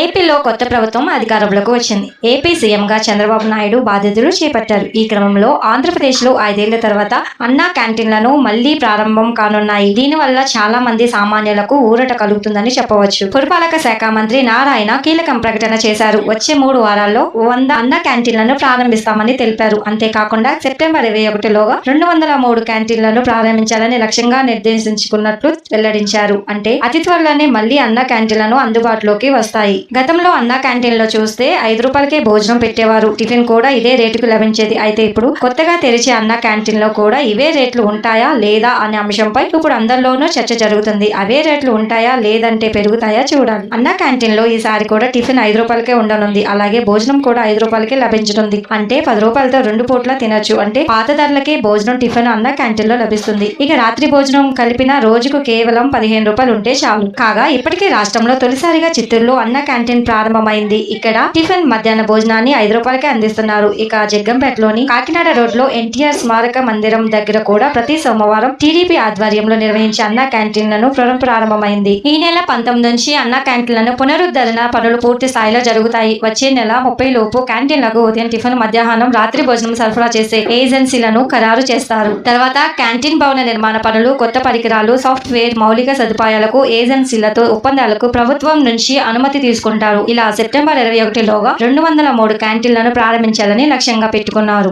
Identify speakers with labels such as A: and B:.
A: ఏపీలో కొత్త ప్రభుత్వం అధికారంలోకి వచ్చింది. ఏపీ సీఎంగా చంద్రబాబు నాయుడు బాధ్యతలు చేపట్టారు. ఈ క్రమంలో ఆంధ్రప్రదేశ్లో 5 ఏళ్ల తర్వాత అన్నా క్యాంటీన్లను మళ్లీ ప్రారంభం కానున్నాయి. దీనివల్ల చాలా మంది సామాన్యులకు ఊరట కలుగుతుందని చెప్పవచ్చు. పురపాలక శాఖ మంత్రి నారాయణ కీలక ప్రకటన చేశారు. వచ్చే 3 వారాల్లో 100 అన్నా క్యాంటీన్లను ప్రారంభిస్తామని తెలిపారు. అంతేకాకుండా సెప్టెంబర్ 21లోగా 203 క్యాంటీన్లను ప్రారంభించాలని లక్ష్యంగా నిర్దేశించుకున్నట్లు వెల్లడించారు. అంటే అతి త్వరలోనే మళ్లీ అన్నా క్యాంటీన్లను అందుబాటులోకి వస్తాయి. గతంలో అన్నా క్యాంటీన్ లో చూస్తే 5 రూపాయలకే భోజనం పెట్టేవారు. టిఫిన్ కూడా ఇదే రేటుకు లభించేది. అయితే ఇప్పుడు కొత్తగా తెరిచే అన్నా క్యాంటీన్ లో కూడా ఇవే రేట్లు ఉంటాయా లేదా అనే అంశంపై ఇప్పుడు అందరిలోనూ చర్చ జరుగుతుంది. అవే రేట్లు ఉంటాయా లేదంటే పెరుగుతాయా చూడాలి. అన్నా క్యాంటీన్ లో ఈసారి కూడా టిఫిన్ 5 రూపాయలకే ఉండనుంది. అలాగే భోజనం కూడా 5 రూపాయలకే లభించనుంది. అంటే 10 రూపాయలతో 2 పూట్ల తినొచ్చు. అంటే పాత ధరలకే భోజనం టిఫిన్ అన్నా క్యాంటీన్ లో లభిస్తుంది. ఇక రాత్రి భోజనం కలిపిన రోజుకు కేవలం 15 రూపాయలు ఉంటే చాలు. కాగా ఇప్పటికే రాష్ట్రంలో తొలిసారిగా చిత్తూరులో అన్నా క్యాంటీన్ ప్రారంభమైంది. ఇక్కడ టిఫిన్ మధ్యాహ్న భోజనాన్ని 5 రూపాయలకే అందిస్తున్నారు. ఇక జగ్గంపేటలోని కాకినాడ రోడ్ లో ఎన్టీఆర్ స్మారక మందిరం దగ్గర కూడా ప్రతి సోమవారం టీడీపీ ఆధ్వర్యంలో నిర్వహించే అన్నా క్యాంటీన్లను ప్రారంభమైంది. ఈ నెల 19 నుంచి అన్నా క్యాంటీన్లను పునరుద్ధరణ పనులు పూర్తి స్థాయిలో జరుగుతాయి. వచ్చే నెల 30 లోపు క్యాంటీన్లకు ఉదయం టిఫిన్, మధ్యాహ్నం, రాత్రి భోజనం సరఫరా చేసే ఏజెన్సీలను ఖరారు చేస్తారు. తర్వాత క్యాంటీన్ భవన నిర్మాణ పనులు, కొత్త పరికరాలు, సాఫ్ట్వేర్, మౌలిక సదుపాయాలకు ఏజెన్సీలతో ఒప్పందాలకు ప్రభుత్వం నుంచి అనుమతి తీసుకుంటారు. ఇలా సెప్టెంబర్ 21లోగా 203 క్యాంటీన్లను ప్రారంభించాలని లక్ష్యంగా పెట్టుకున్నారు.